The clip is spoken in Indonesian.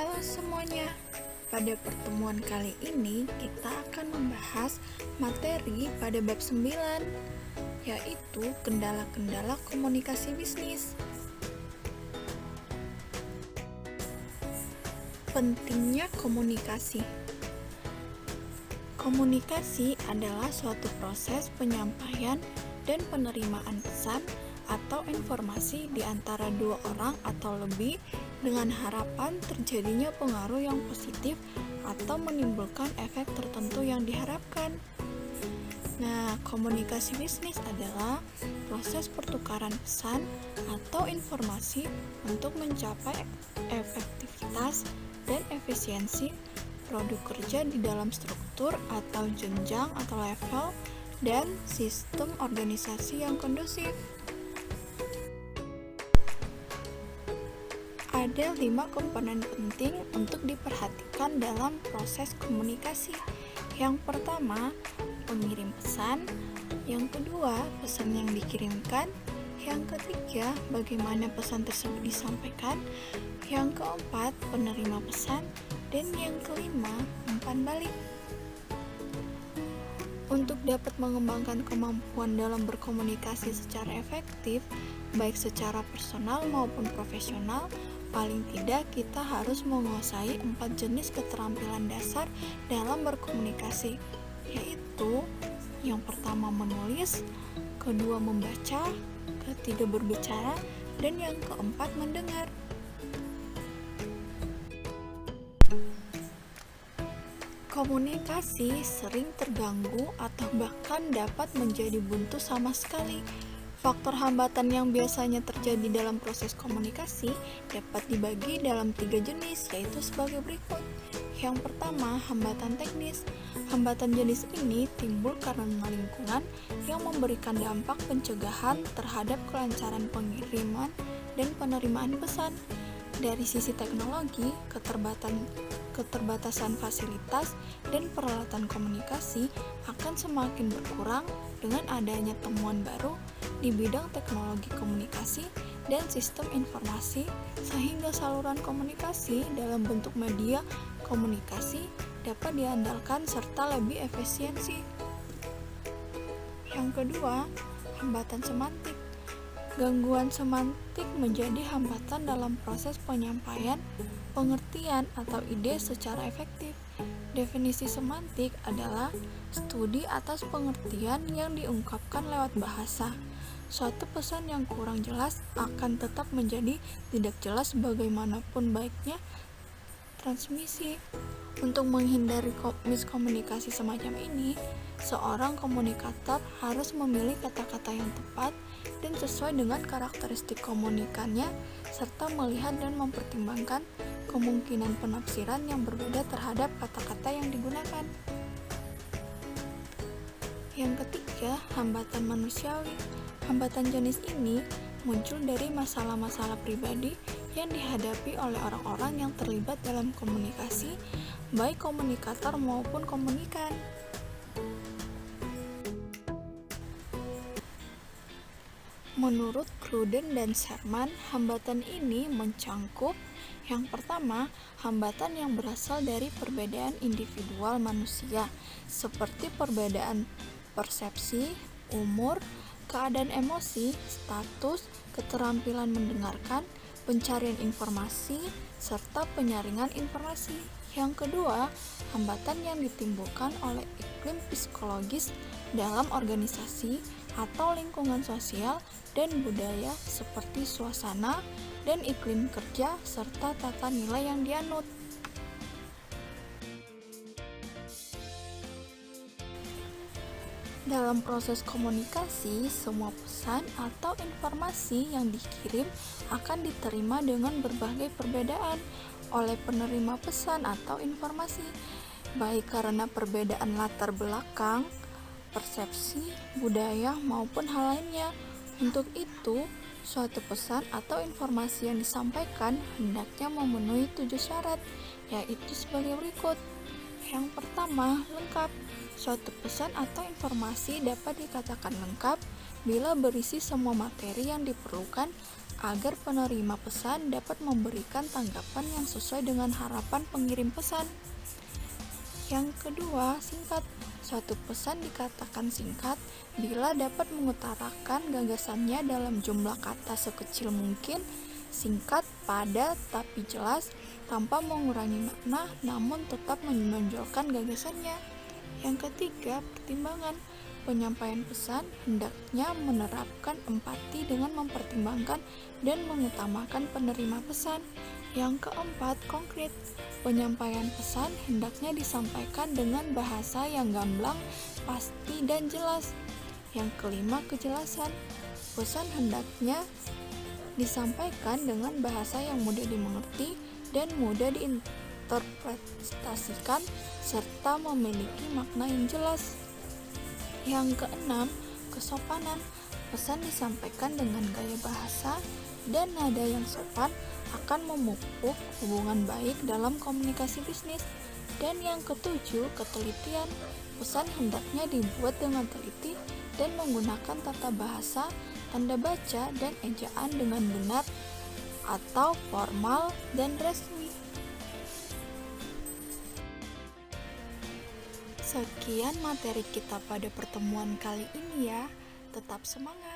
Halo semuanya, pada pertemuan kali ini kita akan membahas materi pada bab 9, yaitu kendala-kendala komunikasi bisnis. Pentingnya komunikasi. Komunikasi adalah suatu proses penyampaian dan penerimaan pesan atau informasi di antara dua orang atau lebih dengan harapan terjadinya pengaruh yang positif atau menimbulkan efek tertentu yang diharapkan. Nah, komunikasi bisnis adalah proses pertukaran pesan atau informasi untuk mencapai efektivitas dan efisiensi produk kerja di dalam struktur atau jenjang atau level dan sistem organisasi yang kondusif. Ada 5 komponen penting untuk diperhatikan dalam proses komunikasi. Yang pertama, pengirim pesan. Yang kedua, pesan yang dikirimkan. Yang ketiga, bagaimana pesan tersebut disampaikan. Yang keempat, penerima pesan. Dan yang kelima, umpan balik. Untuk dapat mengembangkan kemampuan dalam berkomunikasi secara efektif, baik secara personal maupun profesional, paling tidak kita harus menguasai 4 jenis keterampilan dasar dalam berkomunikasi, yaitu yang pertama menulis, kedua membaca, ketiga berbicara, dan yang keempat mendengar. Komunikasi sering terganggu atau bahkan dapat menjadi buntu sama sekali. Faktor hambatan yang biasanya terjadi dalam proses komunikasi dapat dibagi dalam 3 jenis, yaitu sebagai berikut. Yang pertama, hambatan teknis. Hambatan jenis ini timbul karena lingkungan yang memberikan dampak pencegahan terhadap kelancaran pengiriman dan penerimaan pesan. Dari sisi teknologi, keterbatasan fasilitas dan peralatan komunikasi akan semakin berkurang dengan adanya temuan baru di bidang teknologi komunikasi dan sistem informasi, sehingga saluran komunikasi dalam bentuk media komunikasi dapat diandalkan serta lebih efisiensi. Yang kedua, hambatan semantik. Gangguan semantik menjadi hambatan dalam proses penyampaian, pengertian, atau ide secara efektif. Definisi semantik adalah studi atas pengertian yang diungkapkan lewat bahasa. Suatu pesan yang kurang jelas akan tetap menjadi tidak jelas bagaimanapun baiknya transmisi. Untuk menghindari miskomunikasi semacam ini, seorang komunikator harus memilih kata-kata yang tepat dan sesuai dengan karakteristik komunikannya, serta melihat dan mempertimbangkan kemungkinan penafsiran yang berbeda terhadap kata-kata yang digunakan. Yang ketiga, hambatan manusiawi. Hambatan jenis ini muncul dari masalah-masalah pribadi yang dihadapi oleh orang-orang yang terlibat dalam komunikasi, baik komunikator maupun komunikan. Menurut Cruden dan Sherman, hambatan ini mencangkup yang pertama, hambatan yang berasal dari perbedaan individual manusia, seperti perbedaan persepsi, umur, keadaan emosi, status, keterampilan mendengarkan, pencarian informasi, serta penyaringan informasi. Yang kedua, hambatan yang ditimbulkan oleh iklim psikologis dalam organisasi atau lingkungan sosial dan budaya seperti suasana dan iklim kerja serta tata nilai yang dianut. Dalam proses komunikasi, semua pesan atau informasi yang dikirim akan diterima dengan berbagai perbedaan oleh penerima pesan atau informasi, baik karena perbedaan latar belakang, persepsi, budaya, maupun hal lainnya. Untuk itu, suatu pesan atau informasi yang disampaikan hendaknya memenuhi 7 syarat, yaitu sebagai berikut. Yang pertama, lengkap. Suatu pesan atau informasi dapat dikatakan lengkap bila berisi semua materi yang diperlukan agar penerima pesan dapat memberikan tanggapan yang sesuai dengan harapan pengirim pesan. Yang kedua, singkat. Suatu pesan dikatakan singkat bila dapat mengutarakan gagasannya dalam jumlah kata sekecil mungkin, singkat, padat, tapi jelas, tanpa mengurangi makna, namun tetap menonjolkan gagasannya. Yang ketiga, pertimbangan. Penyampaian pesan hendaknya menerapkan empati dengan mempertimbangkan dan mengutamakan penerima pesan. Yang keempat, konkret. Penyampaian pesan hendaknya disampaikan dengan bahasa yang gamblang, pasti, dan jelas. Yang kelima, kejelasan. Pesan hendaknya disampaikan dengan bahasa yang mudah dimengerti dan mudah diinterpretasikan serta memiliki makna yang jelas. Yang keenam, kesopanan. Pesan disampaikan dengan gaya bahasa dan nada yang sopan akan memupuk hubungan baik dalam komunikasi bisnis. Dan yang ketujuh, ketelitian. Pesan hendaknya dibuat dengan teliti dan menggunakan tata bahasa, tanda baca, dan ejaan dengan benar atau formal dan resmi. Sekian materi kita pada pertemuan kali ini ya. Tetap semangat.